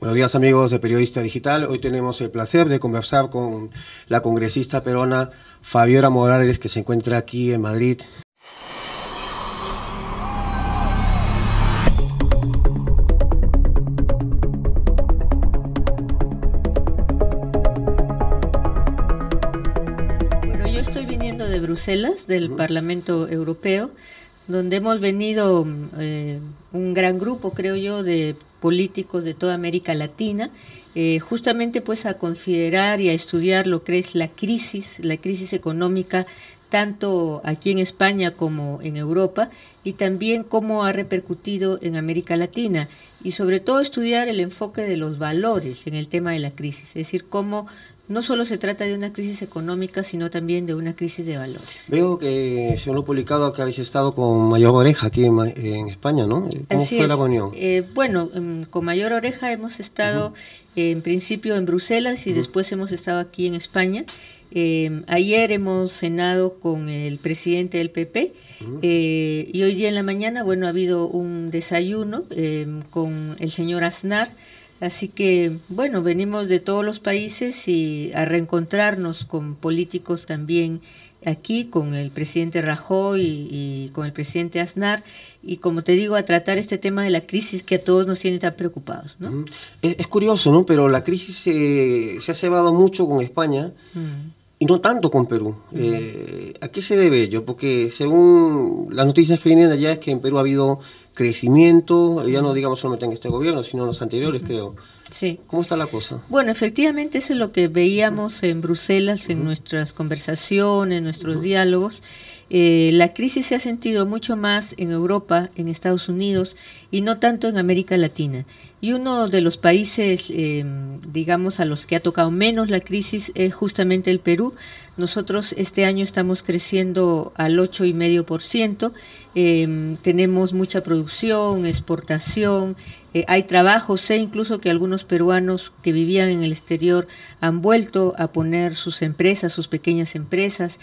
Buenos días amigos de Periodista Digital. Hoy tenemos el placer de conversar con la congresista peruana Fabiola Morales, que se encuentra aquí en Madrid. Bueno, yo estoy viniendo de Bruselas, del Parlamento Europeo, donde hemos venido un gran grupo, creo yo, de políticos de toda América Latina, justamente pues a considerar y a estudiar lo que es la crisis económica, tanto aquí en España como en Europa, y también cómo ha repercutido en América Latina, y sobre todo estudiar el enfoque de los valores en el tema de la crisis, es decir, cómo no solo se trata de una crisis económica, sino también de una crisis de valores. Veo que, según lo publicado, que habéis estado con Mayor Oreja aquí en España, ¿no? ¿Cómo Así fue es. la reunión? Bueno, con Mayor Oreja hemos estado en principio en Bruselas y después hemos estado aquí en España. Ayer hemos cenado con el presidente del PP y hoy día en la mañana, bueno, ha habido un desayuno con el señor Aznar. Así que, bueno, venimos de todos los países y a reencontrarnos con políticos también aquí, con el presidente Rajoy y con el presidente Aznar, y como te digo, a tratar este tema de la crisis que a todos nos tiene tan preocupados, ¿no? Es curioso, ¿no? Pero la crisis se ha cebado mucho con España y no tanto con Perú. ¿A qué se debe ello? Porque según las noticias que vienen de allá es que en Perú ha habido crecimiento, ya no digamos solamente en este gobierno, sino en los anteriores, creo. Sí. ¿Cómo está la cosa? Bueno, efectivamente eso es lo que veíamos en Bruselas, en nuestras conversaciones, nuestros diálogos. La crisis se ha sentido mucho más en Europa, en Estados Unidos, y no tanto en América Latina. Y uno de los países, digamos, a los que ha tocado menos la crisis es justamente el Perú. Nosotros este año estamos creciendo al 8,5%, tenemos mucha producción, exportación, hay trabajos, sé incluso que algunos peruanos que vivían en el exterior han vuelto a poner sus empresas, sus pequeñas empresas,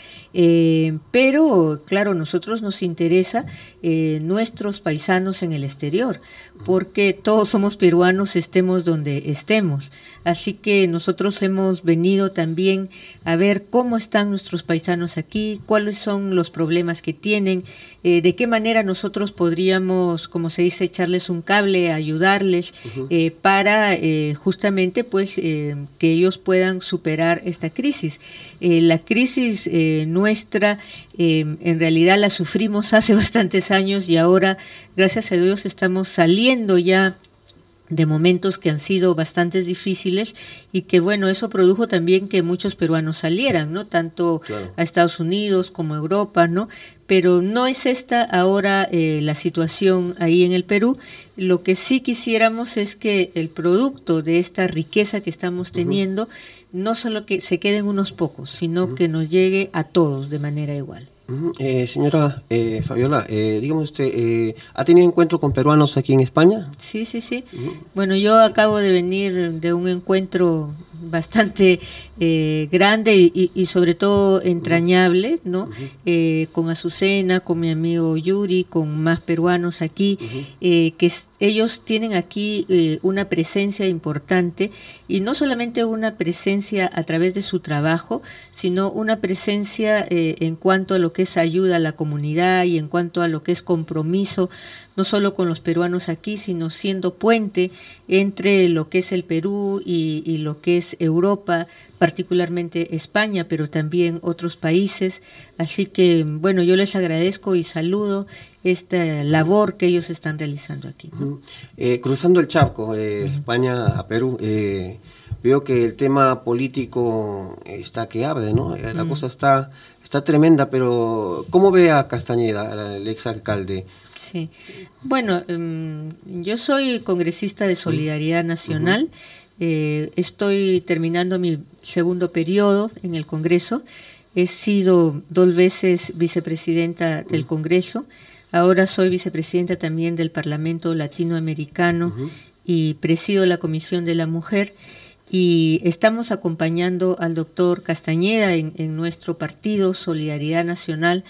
pero claro, a nosotros nos interesa nuestros paisanos en el exterior, porque todos somos peruanos, estemos donde estemos. Así que nosotros hemos venido también a ver cómo están nuestros paisanos aquí, cuáles son los problemas que tienen, de qué manera nosotros podríamos, como se dice, echarles un cable, ayudarles para justamente pues que ellos puedan superar esta crisis. La crisis nuestra en realidad la sufrimos hace bastantes años y ahora, gracias a Dios, estamos saliendo ya de momentos que han sido bastante difíciles y que bueno, eso produjo también que muchos peruanos salieran, ¿no? Tanto claro, a Estados Unidos como a Europa, ¿no? Pero no es esta ahora la situación ahí en el Perú. Lo que sí quisiéramos es que el producto de esta riqueza que estamos teniendo no solo que se queden unos pocos, sino que nos llegue a todos de manera igual. Señora Fabiola, dígame usted, ¿ha tenido encuentro con peruanos aquí en España? Sí, sí, sí. Bueno, yo acabo de venir de un encuentro bastante grande y sobre todo entrañable, ¿no? Con Azucena, con mi amigo Yuri, con más peruanos aquí, que ellos tienen aquí una presencia importante, y no solamente una presencia a través de su trabajo, sino una presencia en cuanto a lo que es ayuda a la comunidad y en cuanto a lo que es compromiso, no solo con los peruanos aquí, sino siendo puente entre lo que es el Perú y lo que es Europa, particularmente España, pero también otros países. Así que, bueno, yo les agradezco y saludo esta labor que ellos están realizando aquí, ¿no? Cruzando el charco, España a Perú, veo que el tema político está que arde, ¿no? La cosa está tremenda, pero ¿cómo ve a Castañeda, el exalcalde? Sí, bueno, yo soy congresista de Solidaridad Nacional, estoy terminando mi segundo periodo en el Congreso, he sido 2 veces vicepresidenta del Congreso, ahora soy vicepresidenta también del Parlamento Latinoamericano y presido la Comisión de la Mujer, y estamos acompañando al doctor Castañeda en nuestro partido Solidaridad Nacional,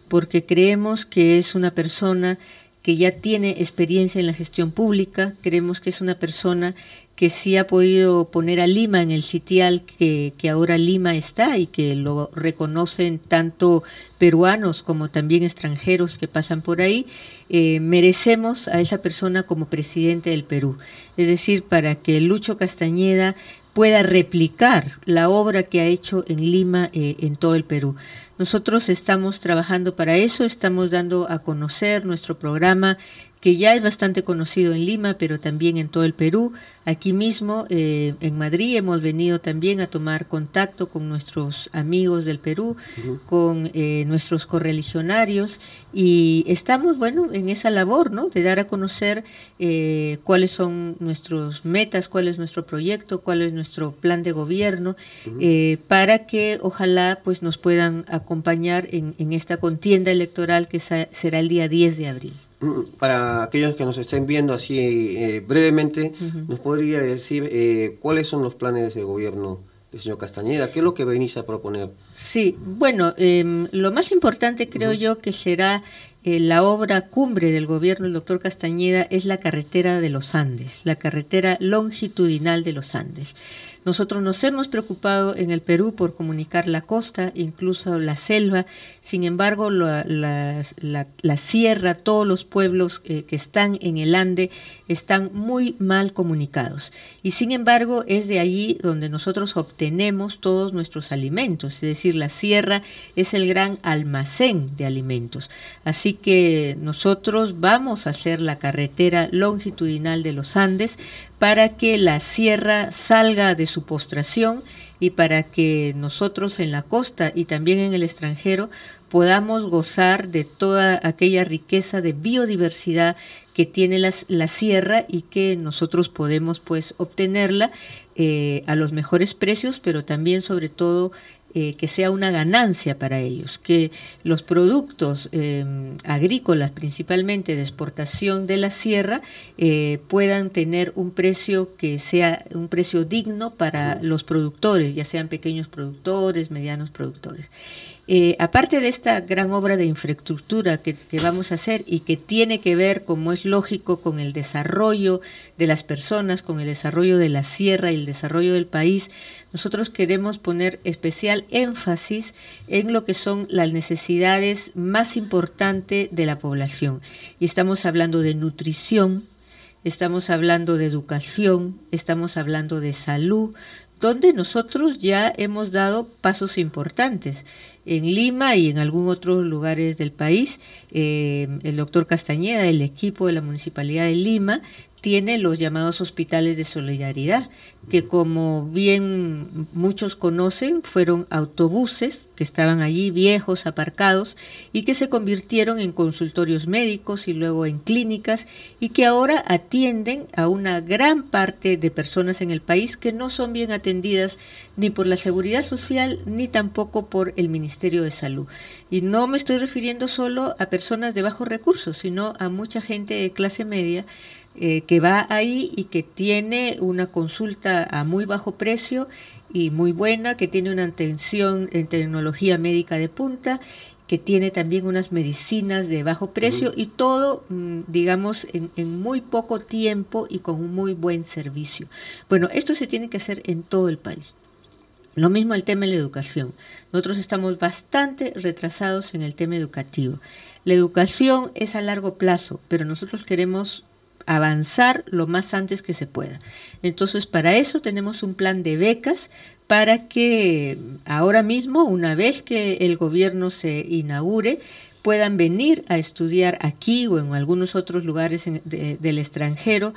porque creemos que es una persona que ya tiene experiencia en la gestión pública. Creemos que es una persona que sí ha podido poner a Lima en el sitial que ahora Lima está y que lo reconocen tanto peruanos como también extranjeros que pasan por ahí. Merecemos a esa persona como presidente del Perú. Es decir, para que Lucho Castañeda pueda replicar la obra que ha hecho en Lima, en todo el Perú. Nosotros estamos trabajando para eso, estamos dando a conocer nuestro programa, que ya es bastante conocido en Lima, pero también en todo el Perú. Aquí mismo, en Madrid, hemos venido también a tomar contacto con nuestros amigos del Perú, con nuestros correligionarios, y estamos, bueno, en esa labor, ¿no?, de dar a conocer cuáles son nuestras metas, cuál es nuestro proyecto, cuál es nuestro plan de gobierno, para que ojalá pues nos puedan acompañar en esta contienda electoral que será el día 10 de abril. Para aquellos que nos estén viendo así brevemente, ¿nos podría decir cuáles son los planes de gobierno del señor Castañeda? ¿Qué es lo que venís a proponer? Sí, bueno, lo más importante creo yo que será la obra cumbre del gobierno del doctor Castañeda es la carretera de los Andes, la carretera longitudinal de los Andes. Nosotros nos hemos preocupado en el Perú por comunicar la costa, incluso la selva. Sin embargo, la sierra, todos los pueblos que están en el Ande están muy mal comunicados. Y sin embargo, es de allí donde nosotros obtenemos todos nuestros alimentos. Es decir, la sierra es el gran almacén de alimentos. Así que nosotros vamos a hacer la carretera longitudinal de los Andes para que la sierra salga de su postración y para que nosotros en la costa y también en el extranjero podamos gozar de toda aquella riqueza de biodiversidad que tiene la sierra y que nosotros podemos pues obtenerla a los mejores precios, pero también sobre todo que sea una ganancia para ellos, que los productos agrícolas, principalmente de exportación de la sierra, puedan tener un precio que sea un precio digno para los productores, ya sean pequeños productores, medianos productores. Aparte de esta gran obra de infraestructura que vamos a hacer y que tiene que ver, como es lógico, con el desarrollo de las personas, con el desarrollo de la sierra y el desarrollo del país, nosotros queremos poner especial énfasis en lo que son las necesidades más importantes de la población. Y estamos hablando de nutrición, estamos hablando de educación, estamos hablando de salud, donde nosotros ya hemos dado pasos importantes. En Lima y en algunos otros lugares del país, el doctor Castañeda, el equipo de la Municipalidad de Lima, tiene los llamados hospitales de solidaridad, que como bien muchos conocen, fueron autobuses que estaban allí viejos, aparcados, y que se convirtieron en consultorios médicos y luego en clínicas, y que ahora atienden a una gran parte de personas en el país que no son bien atendidas ni por la Seguridad Social ni tampoco por el Ministerio de Salud. Y no me estoy refiriendo solo a personas de bajos recursos, sino a mucha gente de clase media que va ahí y que tiene una consulta a muy bajo precio y muy buena, que tiene una atención en tecnología médica de punta, que tiene también unas medicinas de bajo precio y todo, digamos, en muy poco tiempo y con un muy buen servicio. Bueno, esto se tiene que hacer en todo el país. Lo mismo el tema de la educación. Nosotros estamos bastante retrasados en el tema educativo. La educación es a largo plazo, pero nosotros queremos avanzar lo más antes que se pueda. Entonces, para eso tenemos un plan de becas para que ahora mismo, una vez que el gobierno se inaugure, puedan venir a estudiar aquí o en algunos otros lugares del extranjero,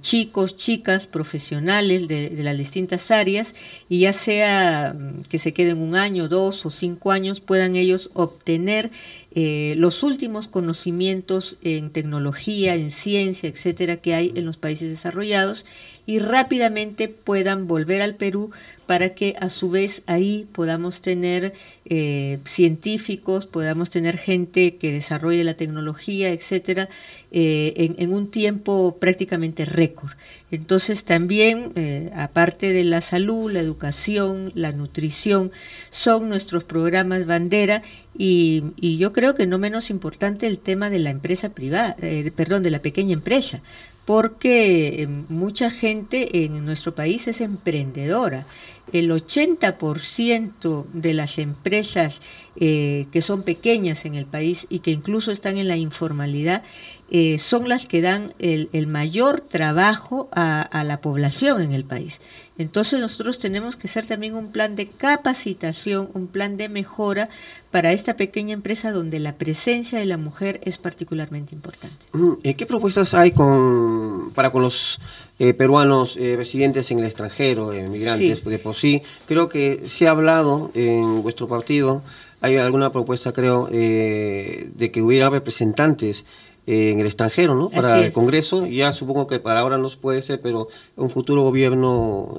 chicos, chicas, profesionales de las distintas áreas, y ya sea que se queden 1 año, 2 o 5 años, puedan ellos obtener los últimos conocimientos en tecnología, en ciencia, etcétera, que hay en los países desarrollados, y rápidamente puedan volver al Perú para que a su vez ahí podamos tener científicos, podamos tener gente que desarrolle la tecnología, etcétera, en un tiempo prácticamente récord. Entonces también, aparte de la salud, la educación, la nutrición, son nuestros programas bandera, y yo creo creo que no menos importante el tema de la empresa privada, de la pequeña empresa, porque mucha gente en nuestro país es emprendedora. El 80% de las empresas que son pequeñas en el país y que incluso están en la informalidad son las que dan el mayor trabajo a la población en el país. Entonces nosotros tenemos que hacer también un plan de capacitación, un plan de mejora para esta pequeña empresa donde la presencia de la mujer es particularmente importante. ¿Qué propuestas hay para con los peruanos residentes en el extranjero, migrantes? Sí. De por sí, creo que se ha hablado en vuestro partido, hay alguna propuesta, creo, de que hubiera representantes en el extranjero, ¿no? Para el Congreso. Ya supongo que para ahora no puede ser, pero un futuro gobierno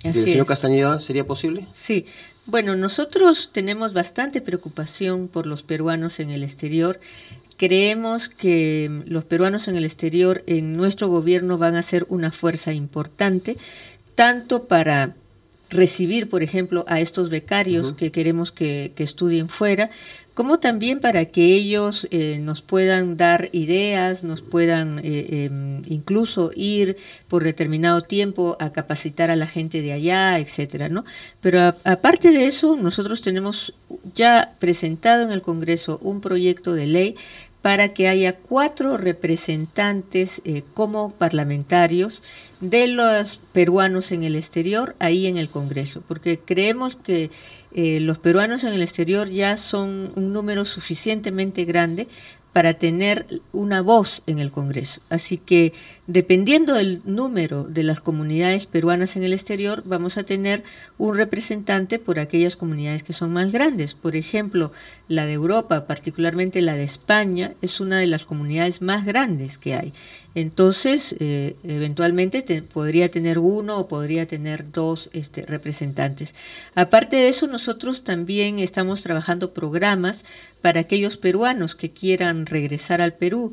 del señor Castañeda, ¿sería posible? Sí. Bueno, nosotros tenemos bastante preocupación por los peruanos en el exterior. Creemos que los peruanos en el exterior en nuestro gobierno van a ser una fuerza importante, tanto para recibir, por ejemplo, a estos becarios que queremos que estudien fuera, como también para que ellos nos puedan dar ideas, nos puedan incluso ir por determinado tiempo a capacitar a la gente de allá, etcétera, ¿no? Pero aparte de eso, nosotros tenemos ya presentado en el Congreso un proyecto de ley para que haya 4 representantes como parlamentarios de los peruanos en el exterior, ahí en el Congreso, porque creemos que los peruanos en el exterior ya son un número suficientemente grande para tener una voz en el Congreso. Así que, dependiendo del número de las comunidades peruanas en el exterior, vamos a tener un representante por aquellas comunidades que son más grandes. Por ejemplo, la de Europa, particularmente la de España, es una de las comunidades más grandes que hay. Entonces, eventualmente podría tener 1 o podría tener 2 representantes. Aparte de eso, nosotros también estamos trabajando programas para aquellos peruanos que quieran regresar al Perú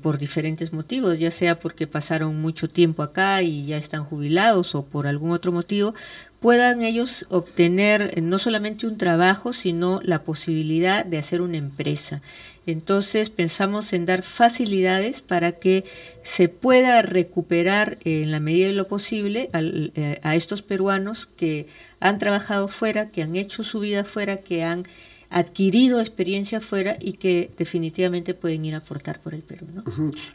por diferentes motivos, ya sea porque pasaron mucho tiempo acá y ya están jubilados o por algún otro motivo, puedan ellos obtener no solamente un trabajo, sino la posibilidad de hacer una empresa. Entonces pensamos en dar facilidades para que se pueda recuperar en la medida de lo posible a estos peruanos que han trabajado fuera, que han hecho su vida fuera, que han adquirido experiencia fuera y que definitivamente pueden ir a aportar por el Perú, ¿no?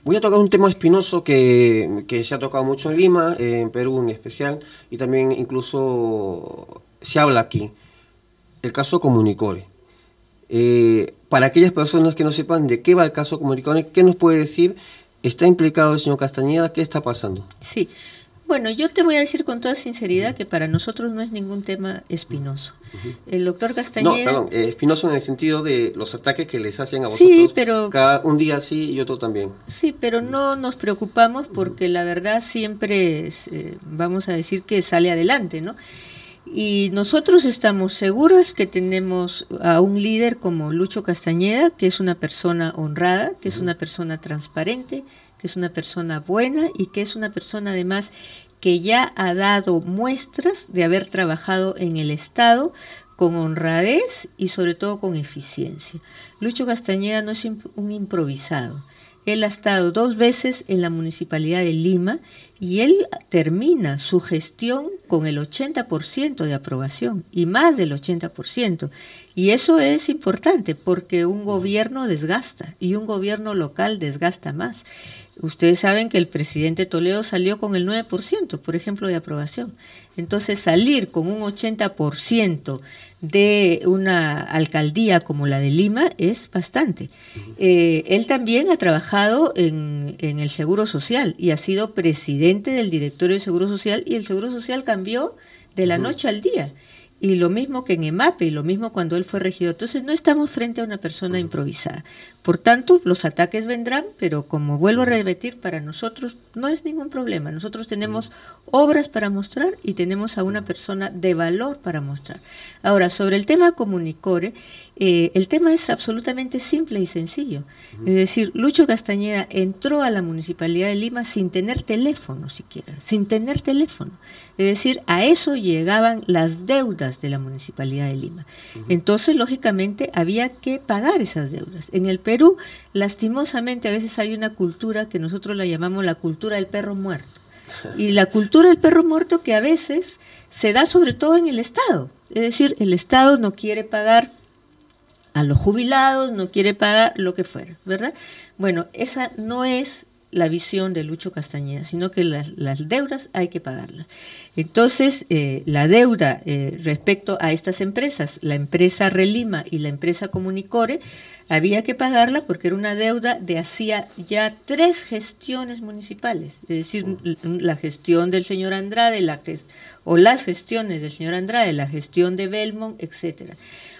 Voy a tocar un tema espinoso que se ha tocado mucho en Lima, en Perú en especial, y también incluso se habla aquí, el caso Comunicore. Para aquellas personas que no sepan de qué va el caso Comunicore, ¿qué nos puede decir? ¿Está implicado el señor Castañeda? ¿Qué está pasando? Sí, bueno, yo te voy a decir con toda sinceridad que para nosotros no es ningún tema espinoso. El doctor Castañeda... No, perdón, espinoso en el sentido de los ataques que les hacen a vosotros, sí, pero, un día sí y otro también. Sí, pero no nos preocupamos porque la verdad siempre, vamos a decir que sale adelante, ¿no? Y nosotros estamos seguros que tenemos a un líder como Lucho Castañeda, que es una persona honrada, que es una persona transparente, que es una persona buena y que es una persona además que ya ha dado muestras de haber trabajado en el Estado con honradez y sobre todo con eficiencia. Lucho Castañeda no es un improvisado. Él ha estado 2 veces en la Municipalidad de Lima y él termina su gestión con el 80% de aprobación y más del 80%. Y eso es importante porque un gobierno desgasta y un gobierno local desgasta más. Ustedes saben que el presidente Toledo salió con el 9%, por ejemplo, de aprobación. Entonces, salir con un 80% de una alcaldía como la de Lima es bastante. Él también ha trabajado en el Seguro Social y ha sido presidente del directorio de Seguro Social y el Seguro Social cambió de la noche al día. Y lo mismo que en EMAPE, y lo mismo cuando él fue regidor. Entonces no estamos frente a una persona improvisada. Por tanto, los ataques vendrán, pero como vuelvo a repetir, para nosotros no es ningún problema. Nosotros tenemos obras para mostrar y tenemos a una persona de valor para mostrar. Ahora, sobre el tema Comunicore, el tema es absolutamente simple y sencillo. Es decir, Lucho Castañeda entró a la Municipalidad de Lima sin tener teléfono siquiera, sin tener teléfono. Es decir, a eso llegaban las deudas de la Municipalidad de Lima. Entonces, lógicamente, había que pagar esas deudas. En el Perú, lastimosamente, a veces hay una cultura que nosotros la llamamos la cultura del perro muerto. Y la cultura del perro muerto que a veces se da sobre todo en el Estado. Es decir, el Estado no quiere pagar a los jubilados, no quiere pagar lo que fuera, ¿verdad? Bueno, esa no es la visión de Lucho Castañeda, sino que las deudas hay que pagarlas. Entonces, la deuda respecto a estas empresas, la empresa Relima y la empresa Comunicore, había que pagarla porque era una deuda de hacía ya 3 gestiones municipales, es decir, la gestión del señor Andrade, las gestiones del señor Andrade, la gestión de Belmont, etcétera.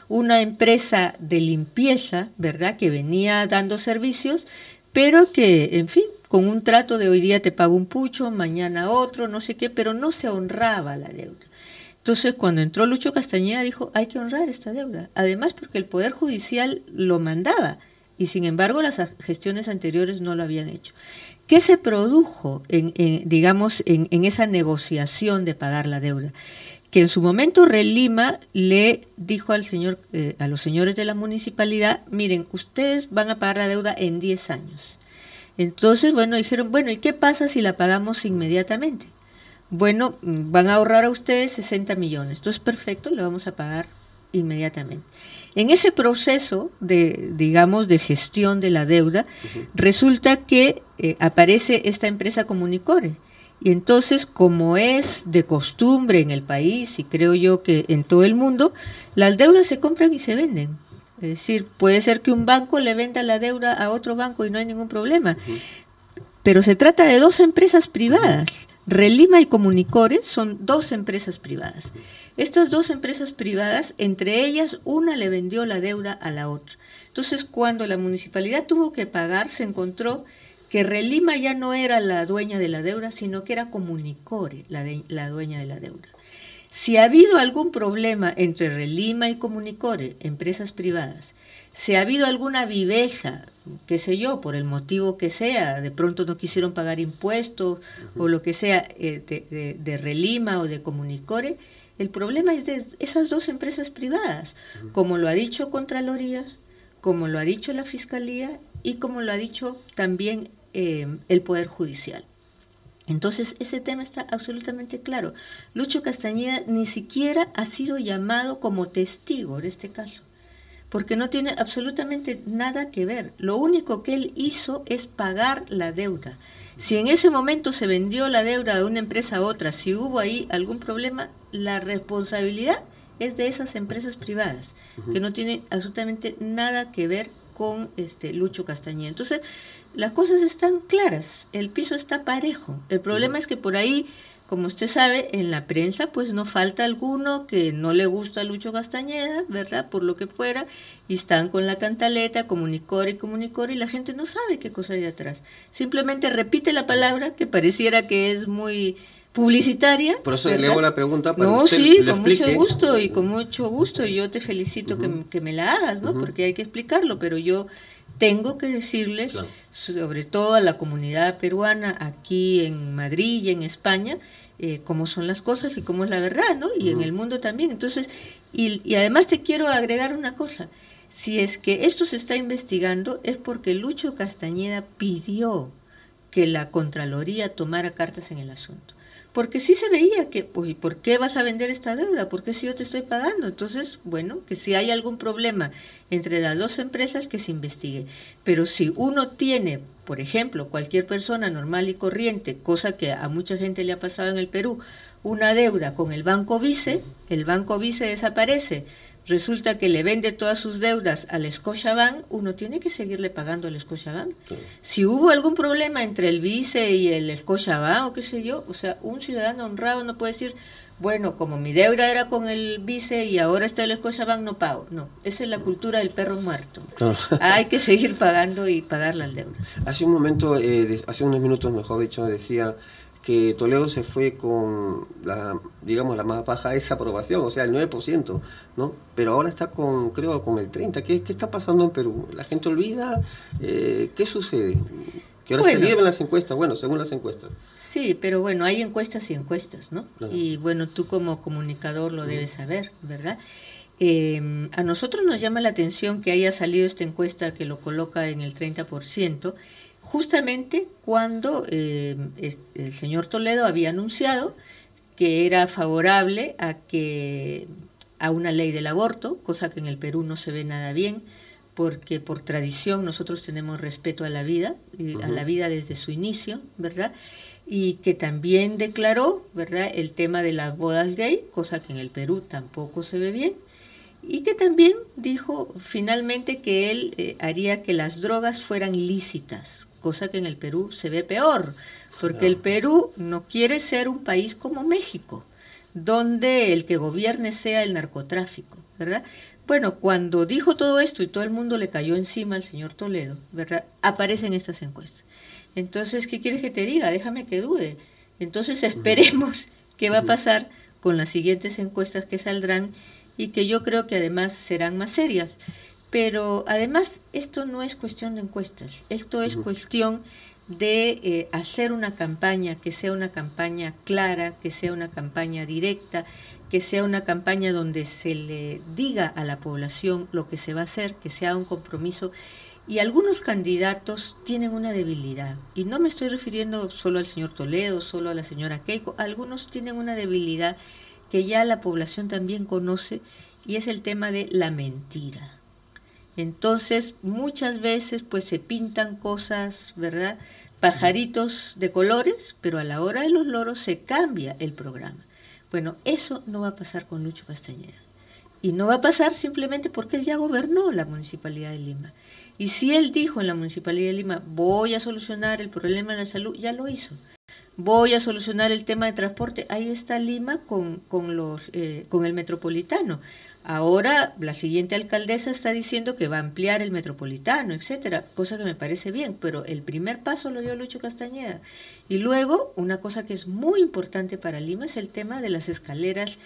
Una empresa de limpieza, ¿verdad?, que venía dando servicios, pero que, en fin, con un trato de hoy día te pago un pucho, mañana otro, no sé qué, pero no se honraba la deuda. Entonces, cuando entró Lucho Castañeda, dijo, hay que honrar esta deuda. Además, porque el Poder Judicial lo mandaba, y sin embargo las gestiones anteriores no lo habían hecho. ¿Qué se produjo en esa negociación de pagar la deuda? Que en su momento Relima le dijo a los señores de la municipalidad, miren, ustedes van a pagar la deuda en 10 años. Entonces, bueno, dijeron, bueno, ¿y qué pasa si la pagamos inmediatamente? Bueno, van a ahorrar a ustedes 60 millones. Entonces, perfecto, le vamos a pagar inmediatamente. En ese proceso de gestión de la deuda, resulta que aparece esta empresa Comunicore. Y entonces, como es de costumbre en el país, y creo yo que en todo el mundo, las deudas se compran y se venden. Es decir, puede ser que un banco le venda la deuda a otro banco y no hay ningún problema. Pero se trata de 2 empresas privadas. Relima y Comunicore son 2 empresas privadas. Estas 2 empresas privadas, entre ellas, una le vendió la deuda a la otra. Entonces, cuando la municipalidad tuvo que pagar, se encontró que Relima ya no era la dueña de la deuda, sino que era Comunicore la dueña de la deuda. Si ha habido algún problema entre Relima y Comunicore, empresas privadas, si ha habido alguna viveza, qué sé yo, por el motivo que sea, de pronto no quisieron pagar impuestos o lo que sea de Relima o de Comunicore, el problema es de esas 2 empresas privadas, como lo ha dicho Contraloría, como lo ha dicho la Fiscalía y como lo ha dicho también el Poder Judicial. Entonces, ese tema está absolutamente claro. Lucho Castañeda ni siquiera ha sido llamado como testigo de este caso, porque no tiene absolutamente nada que ver. Lo único que él hizo es pagar la deuda. Si en ese momento se vendió la deuda de una empresa a otra, si hubo ahí algún problema, la responsabilidad es de esas empresas privadas, que no tienen absolutamente nada que ver con Lucho Castañeda. Entonces, las cosas están claras, el piso está parejo. El problema es que por ahí, como usted sabe, en la prensa pues no falta alguno que no le gusta a Lucho Castañeda, ¿verdad? Por lo que fuera, y están con la cantaleta, Comunicore, y la gente no sabe qué cosa hay detrás. Simplemente repite la palabra que pareciera que es muy publicitaria. Por eso le hago la pregunta para que usted sí, lo con explique. mucho gusto, y yo te felicito que me la hagas, ¿no? Porque hay que explicarlo, pero yo tengo que decirles, claro, sobre todo a la comunidad peruana aquí en Madrid y en España, cómo son las cosas y cómo es la verdad, ¿no? Y en el mundo también. Entonces, y además te quiero agregar una cosa. Si es que esto se está investigando, es porque Lucho Castañeda pidió que la Contraloría tomara cartas en el asunto. Porque sí se veía que, pues, ¿por qué vas a vender esta deuda? ¿Por qué si yo te estoy pagando? Entonces, bueno, que si hay algún problema entre las 2 empresas, que se investigue. Pero si uno tiene, por ejemplo, cualquier persona normal y corriente, cosa que a mucha gente le ha pasado en el Perú, una deuda con el Banco Vice desaparece, resulta que le vende todas sus deudas al Scotiabank, uno tiene que seguirle pagando al Scotiabank. Sí. Si hubo algún problema entre el Vice y el Scotiabank o qué sé yo, o sea, un ciudadano honrado no puede decir, bueno, como mi deuda era con el Vice y ahora está el Scotiabank, no pago. No, esa es la cultura del perro muerto. No. Hay que seguir pagando y pagar las deudas. Hace un momento, hace unos minutos, mejor dicho, decía que Toledo se fue con la, digamos, la más baja desaprobación, o sea, el 9%, ¿no? Pero ahora está con, creo, con el 30%. ¿Qué está pasando en Perú? ¿La gente olvida? ¿Qué sucede? Que ahora está líder en las encuestas, bueno, según las encuestas. Sí, pero bueno, hay encuestas y encuestas, ¿no? Claro. Y bueno, tú como comunicador lo debes saber, ¿verdad? A nosotros nos llama la atención que haya salido esta encuesta que lo coloca en el 30%, justamente cuando el señor Toledo había anunciado que era favorable a una ley del aborto, cosa que en el Perú no se ve nada bien, porque por tradición nosotros tenemos respeto a la vida, a la vida desde su inicio, ¿verdad? Y que también declaró, ¿verdad?, el tema de las bodas gay, cosa que en el Perú tampoco se ve bien, y que también dijo finalmente que él haría que las drogas fueran lícitas, cosa que en el Perú se ve peor, porque el Perú no quiere ser un país como México, donde el que gobierne sea el narcotráfico, ¿verdad? Bueno, cuando dijo todo esto y todo el mundo le cayó encima al señor Toledo, ¿verdad?, aparecen estas encuestas. Entonces, ¿qué quieres que te diga? Déjame que dude. Entonces esperemos qué va a pasar con las siguientes encuestas que saldrán y que yo creo que además serán más serias. Pero además esto no es cuestión de encuestas, esto es cuestión de hacer una campaña que sea una campaña clara, que sea una campaña directa, que sea una campaña donde se le diga a la población lo que se va a hacer, que sea un compromiso. Y algunos candidatos tienen una debilidad, y no me estoy refiriendo solo al señor Toledo, solo a la señora Keiko, algunos tienen una debilidad que ya la población también conoce, y es el tema de la mentira. Entonces, muchas veces pues se pintan cosas, ¿verdad?, pajaritos de colores, pero a la hora de los loros se cambia el programa. Bueno, eso no va a pasar con Lucho Castañeda. Y no va a pasar simplemente porque él ya gobernó la Municipalidad de Lima. Y si él dijo en la Municipalidad de Lima, voy a solucionar el problema de la salud, ya lo hizo. Voy a solucionar el tema de transporte, ahí está Lima con el metropolitano. Ahora la siguiente alcaldesa está diciendo que va a ampliar el metropolitano, etcétera, cosa que me parece bien, pero el primer paso lo dio Lucho Castañeda. Y luego, una cosa que es muy importante para Lima es el tema de las escaleras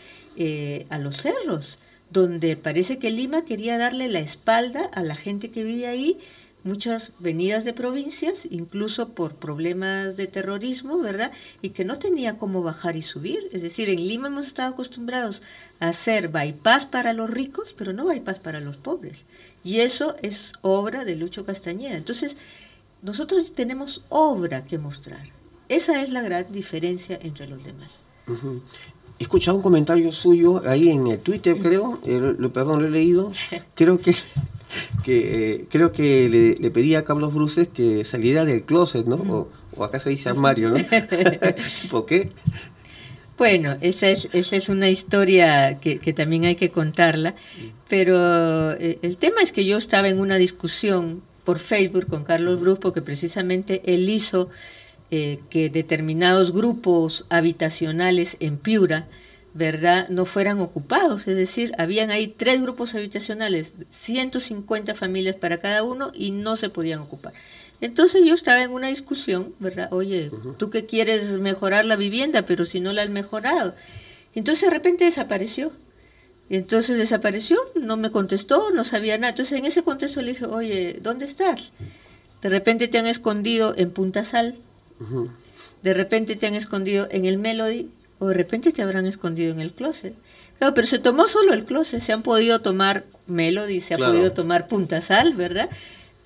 a los cerros, donde parece que Lima quería darle la espalda a la gente que vive ahí, muchas venidas de provincias, incluso por problemas de terrorismo, ¿verdad?, y que no tenía cómo bajar y subir. Es decir, en Lima hemos estado acostumbrados a hacer bypass para los ricos, pero no bypass para los pobres. Y eso es obra de Lucho Castañeda. Entonces, nosotros tenemos obra que mostrar. Esa es la gran diferencia entre los demás. He escuchado un comentario suyo ahí en el Twitter, creo, perdón, lo he leído, creo que le pedía a Carlos Bruces que saliera del closet, ¿no? O acá se dice armario, ¿no? ¿Por qué? Bueno, esa es una historia que también hay que contarla, pero el tema es que yo estaba en una discusión por Facebook con Carlos Bruce, porque precisamente él hizo que determinados grupos habitacionales en Piura, ¿verdad?, no fueran ocupados. Es decir, habían ahí 3 grupos habitacionales, 150 familias para cada uno, y no se podían ocupar. Entonces yo estaba en una discusión, ¿verdad? Oye, tú que quieres mejorar la vivienda, pero si no la has mejorado. Entonces de repente desapareció. Entonces desapareció, no me contestó, no sabía nada. Entonces en ese contexto le dije, oye, ¿dónde estás? De repente te han escondido en Punta Sal, de repente te han escondido en el Melody, o de repente te habrán escondido en el closet. Claro, pero se tomó solo el closet, se han podido tomar Melody, se ha podido tomar Punta Sal, ¿verdad?,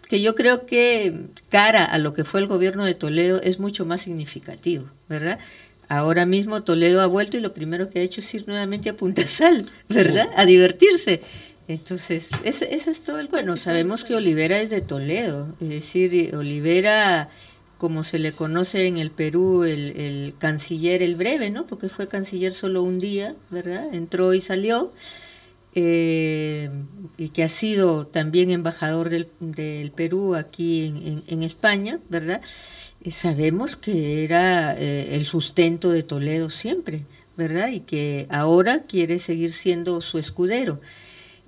que yo creo que cara a lo que fue el gobierno de Toledo es mucho más significativo, ¿verdad? Ahora mismo Toledo ha vuelto y lo primero que ha hecho es ir nuevamente a Punta Sal, ¿verdad?, a divertirse. Entonces, eso es todo el... Bueno, sabemos que Olivera es de Toledo, es decir, Olivera, como se le conoce en el Perú, el canciller, el breve, ¿no?, porque fue canciller solo un día, ¿verdad?, entró y salió. Y que ha sido también embajador del Perú aquí en España, ¿verdad? Sabemos que era el sustento de Toledo siempre, ¿verdad? Y que ahora quiere seguir siendo su escudero.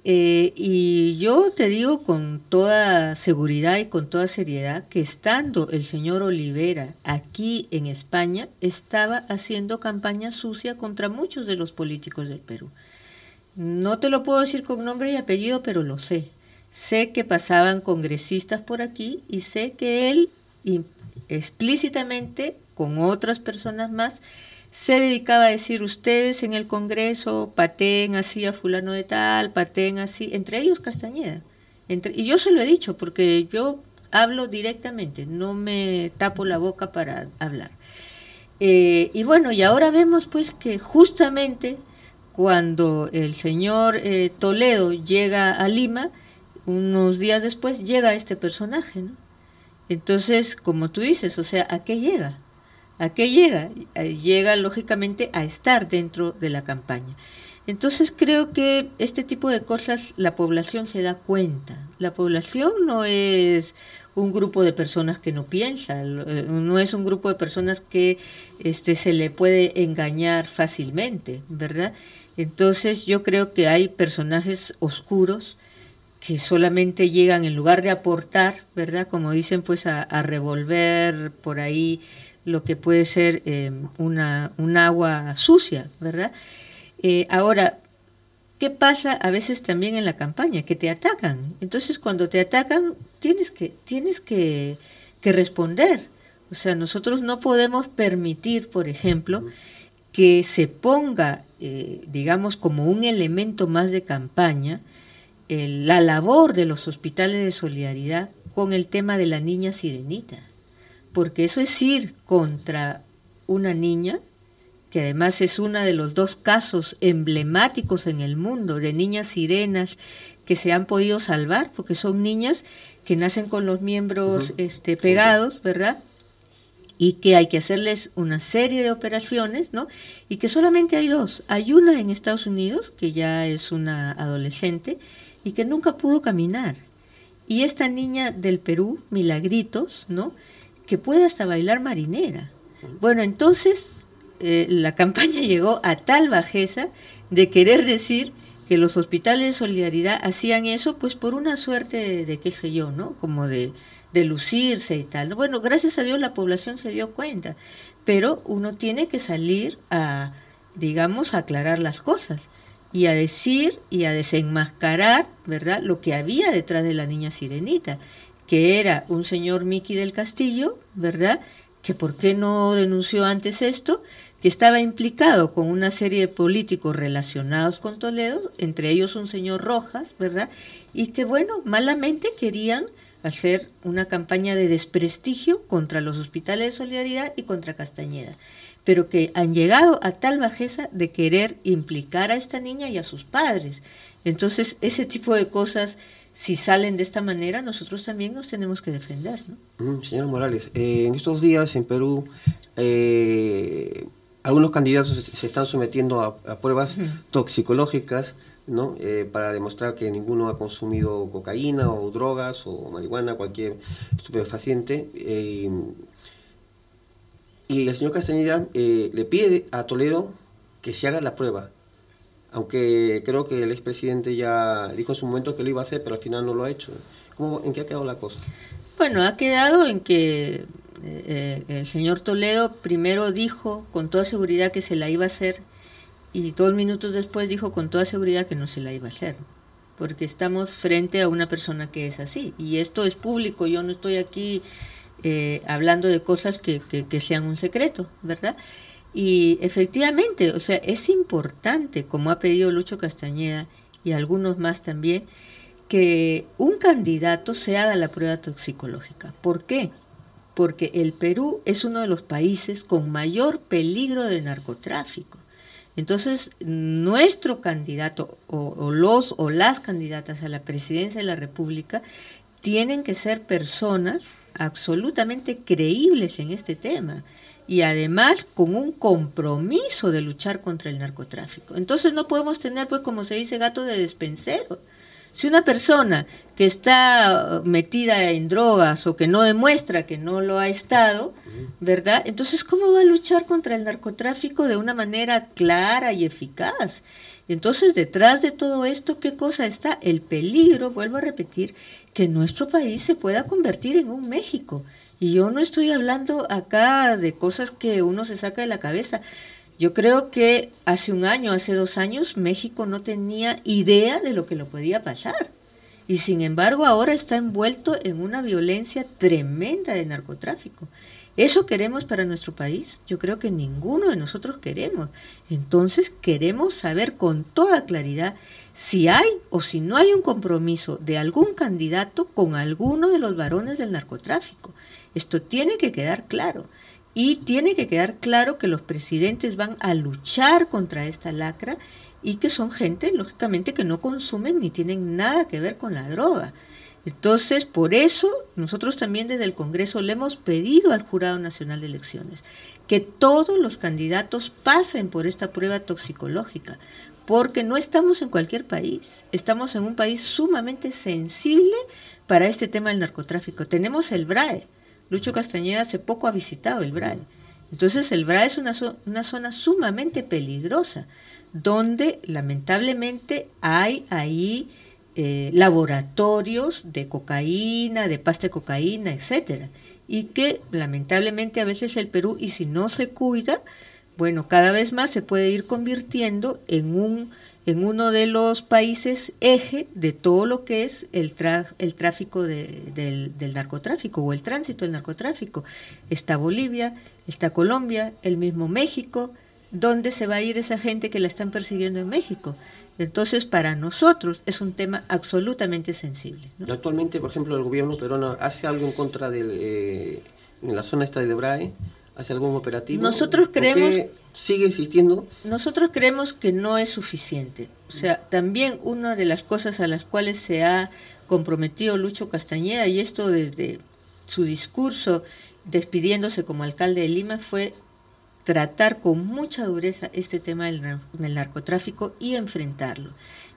Y yo te digo con toda seguridad y con toda seriedad que estando el señor Olivera aquí en España, estaba haciendo campaña sucia contra muchos de los políticos del Perú. No te lo puedo decir con nombre y apellido, pero lo sé. Sé que pasaban congresistas por aquí y sé que él explícitamente, con otras personas más, se dedicaba a decir: ustedes en el Congreso pateen así a fulano de tal, pateen así, entre ellos Castañeda. Y yo se lo he dicho porque yo hablo directamente, no me tapo la boca para hablar. Y bueno, y ahora vemos pues que justamente cuando el señor Toledo llega a Lima, unos días después llega este personaje, ¿no? Entonces, como tú dices, o sea, ¿a qué llega? ¿A qué llega? Llega lógicamente a estar dentro de la campaña. Entonces creo que este tipo de cosas la población se da cuenta. La población no es un grupo de personas que no piensan, no es un grupo de personas que se le puede engañar fácilmente, ¿verdad? Entonces yo creo que hay personajes oscuros que solamente llegan, en lugar de aportar, ¿verdad? Como dicen, pues a revolver por ahí lo que puede ser un agua sucia, ¿verdad? Ahora, ¿qué pasa a veces también en la campaña? Que te atacan. Entonces, cuando te atacan, tienes que responder. O sea, nosotros no podemos permitir, por ejemplo, que se ponga, digamos, como un elemento más de campaña, la labor de los hospitales de solidaridad con el tema de la niña sirenita, porque eso es ir contra una niña que además es uno de los 2 casos emblemáticos en el mundo de niñas sirenas que se han podido salvar, porque son niñas que nacen con los miembros pegados, ¿verdad? Y que hay que hacerles una serie de operaciones, ¿no? Y que solamente hay 2. Hay una en Estados Unidos, que ya es una adolescente, y que nunca pudo caminar. Y esta niña del Perú, Milagritos, ¿no?, que puede hasta bailar marinera. Bueno, entonces la campaña llegó a tal bajeza de querer decir que los hospitales de solidaridad hacían eso pues por una suerte de qué sé yo, ¿no?, como de lucirse y tal. Bueno, gracias a Dios la población se dio cuenta, pero uno tiene que salir a, digamos, a aclarar las cosas y a decir y a desenmascarar, ¿verdad?, lo que había detrás de la niña sirenita, que era un señor Miki del Castillo, ¿verdad?, que por qué no denunció antes esto, que estaba implicado con una serie de políticos relacionados con Toledo, entre ellos un señor Rojas, ¿verdad?, y que, bueno, malamente querían hacer una campaña de desprestigio contra los hospitales de solidaridad y contra Castañeda, pero que han llegado a tal bajeza de querer implicar a esta niña y a sus padres. Entonces, ese tipo de cosas, si salen de esta manera, nosotros también nos tenemos que defender, ¿no? Señora Morales, en estos días en Perú algunos candidatos se están sometiendo a pruebas toxicológicas, ¿no?, para demostrar que ninguno ha consumido cocaína o drogas o marihuana, cualquier estupefaciente. Y el señor Castañeda le pide a Toledo que se haga la prueba, aunque creo que el expresidente ya dijo en su momento que lo iba a hacer, pero al final no lo ha hecho. ¿En qué ha quedado la cosa? Bueno, ha quedado en que el señor Toledo primero dijo con toda seguridad que se la iba a hacer y 2 minutos después dijo con toda seguridad que no se la iba a hacer, porque estamos frente a una persona que es así, y esto es público, yo no estoy aquí hablando de cosas que sean un secreto, ¿verdad? Y efectivamente, o sea, es importante, como ha pedido Lucho Castañeda y algunos más también, que un candidato se haga la prueba toxicológica. ¿Por qué? Porque el Perú es uno de los países con mayor peligro de narcotráfico. Entonces, nuestro candidato o las candidatas a la presidencia de la República tienen que ser personas absolutamente creíbles en este tema y además con un compromiso de luchar contra el narcotráfico. Entonces no podemos tener, pues como se dice, gato de despensero. Si una persona que está metida en drogas o que no demuestra que no lo ha estado, ¿verdad? Entonces, ¿cómo va a luchar contra el narcotráfico de una manera clara y eficaz? Entonces, detrás de todo esto, ¿qué cosa está? El peligro, vuelvo a repetir, que nuestro país se pueda convertir en un México. Y yo no estoy hablando acá de cosas que uno se saca de la cabeza. Yo creo que hace un año, hace 2 años, México no tenía idea de lo que le podía pasar. Y sin embargo, ahora está envuelto en una violencia tremenda de narcotráfico. ¿Eso queremos para nuestro país? Yo creo que ninguno de nosotros queremos. Entonces, queremos saber con toda claridad si hay o si no hay un compromiso de algún candidato con alguno de los varones del narcotráfico. Esto tiene que quedar claro. Y tiene que quedar claro que los presidentes van a luchar contra esta lacra y que son gente, lógicamente, que no consumen ni tienen nada que ver con la droga. Entonces, por eso, nosotros también desde el Congreso le hemos pedido al Jurado Nacional de Elecciones que todos los candidatos pasen por esta prueba toxicológica, porque no estamos en cualquier país, estamos en un país sumamente sensible para este tema del narcotráfico. Tenemos el BRAE. Lucho Castañeda hace poco ha visitado el BRAE. Entonces el BRAE es una zona sumamente peligrosa, donde lamentablemente hay ahí laboratorios de cocaína, de pasta de cocaína, etcétera, y que lamentablemente a veces el Perú, y si no se cuida, bueno, cada vez más se puede ir convirtiendo en uno de los países eje de todo lo que es el tráfico del narcotráfico o el tránsito del narcotráfico. Está Bolivia, está Colombia, el mismo México. ¿Dónde se va a ir esa gente que la están persiguiendo en México? Entonces, para nosotros es un tema absolutamente sensible, ¿no? Actualmente, por ejemplo, el gobierno peruano hace algo en contra en la zona esta del BRAE. ¿Hace algún operativo? Nosotros creemos... ¿Sigue existiendo? Nosotros creemos que no es suficiente. O sea, también una de las cosas a las cuales se ha comprometido Lucho Castañeda, y esto desde su discurso despidiéndose como alcalde de Lima, fue tratar con mucha dureza este tema del narcotráfico y enfrentarlo.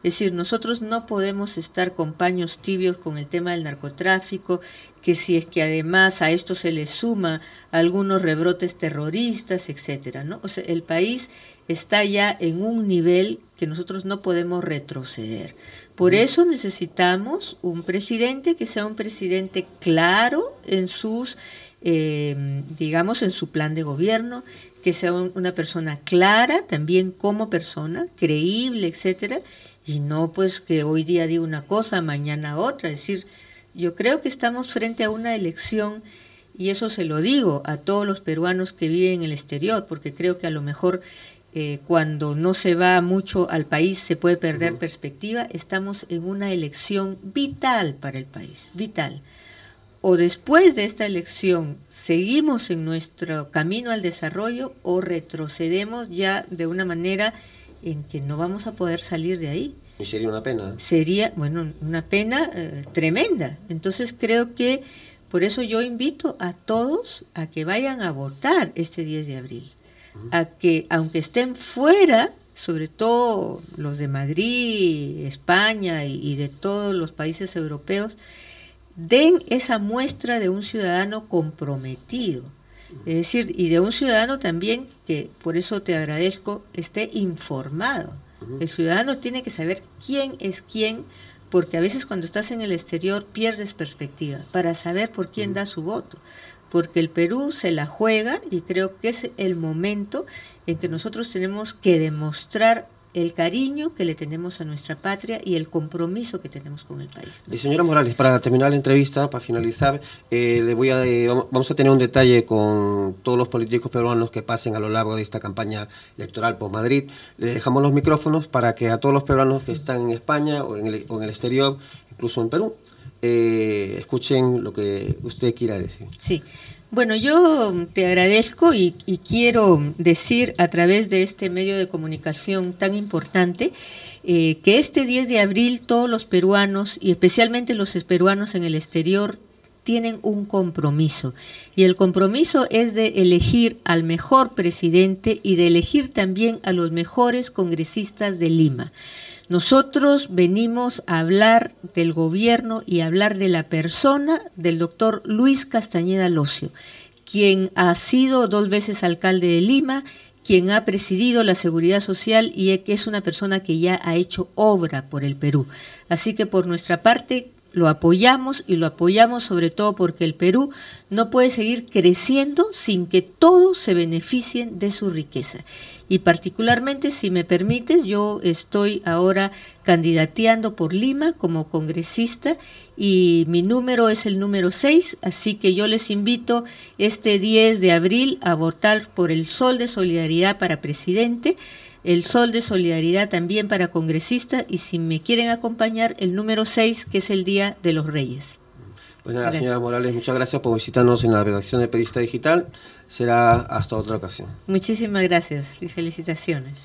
Es decir, nosotros no podemos estar con paños tibios con el tema del narcotráfico, que si es que además a esto se le suma algunos rebrotes terroristas, etcétera, ¿no? O sea, el país está ya en un nivel que nosotros no podemos retroceder. Por eso necesitamos un presidente que sea un presidente claro en sus, digamos, en su plan de gobierno, que sea una persona clara también como persona, creíble, etcétera, y no pues que hoy día diga una cosa, mañana otra. Es decir, yo creo que estamos frente a una elección, y eso se lo digo a todos los peruanos que viven en el exterior, porque creo que a lo mejor cuando no se va mucho al país se puede perder perspectiva. Estamos en una elección vital para el país, vital. O después de esta elección seguimos en nuestro camino al desarrollo o retrocedemos ya de una manera en que no vamos a poder salir de ahí. Y sería una pena. Sería, bueno, una pena tremenda. Entonces creo que por eso yo invito a todos a que vayan a votar este 10 de abril. A que, aunque estén fuera, sobre todo los de Madrid, España y de todos los países europeos, den esa muestra de un ciudadano comprometido. Es decir, y de un ciudadano también que, por eso te agradezco, esté informado. El ciudadano tiene que saber quién es quién, porque a veces cuando estás en el exterior pierdes perspectiva para saber por quién da su voto. Porque el Perú se la juega y creo que es el momento en que nosotros tenemos que demostrar el cariño que le tenemos a nuestra patria y el compromiso que tenemos con el país, ¿no? Y señora Morales, para terminar la entrevista, para finalizar, vamos a tener un detalle con todos los políticos peruanos que pasen a lo largo de esta campaña electoral por Madrid. Le dejamos los micrófonos para que a todos los peruanos que están en España o en el exterior, incluso en Perú, escuchen lo que usted quiera decir. Sí. Bueno, yo te agradezco y quiero decir a través de este medio de comunicación tan importante que este 10 de abril todos los peruanos y especialmente los peruanos en el exterior tienen un compromiso, y el compromiso es de elegir al mejor presidente y de elegir también a los mejores congresistas de Lima. Nosotros venimos a hablar del gobierno y a hablar de la persona del doctor Luis Castañeda Locio, quien ha sido 2 veces alcalde de Lima, quien ha presidido la seguridad social y que es una persona que ya ha hecho obra por el Perú. Así que por nuestra parte lo apoyamos, y lo apoyamos sobre todo porque el Perú no puede seguir creciendo sin que todos se beneficien de su riqueza. Y particularmente, si me permites, yo estoy ahora candidateando por Lima como congresista y mi número es el número 6, así que yo les invito este 10 de abril a votar por el Sol de Solidaridad para presidente, el Sol de Solidaridad también para congresista, y si me quieren acompañar, el número 6, que es el Día de los Reyes. Pues nada, señora Morales, muchas gracias por visitarnos en la redacción de Periodista Digital. Será hasta otra ocasión. Muchísimas gracias y felicitaciones.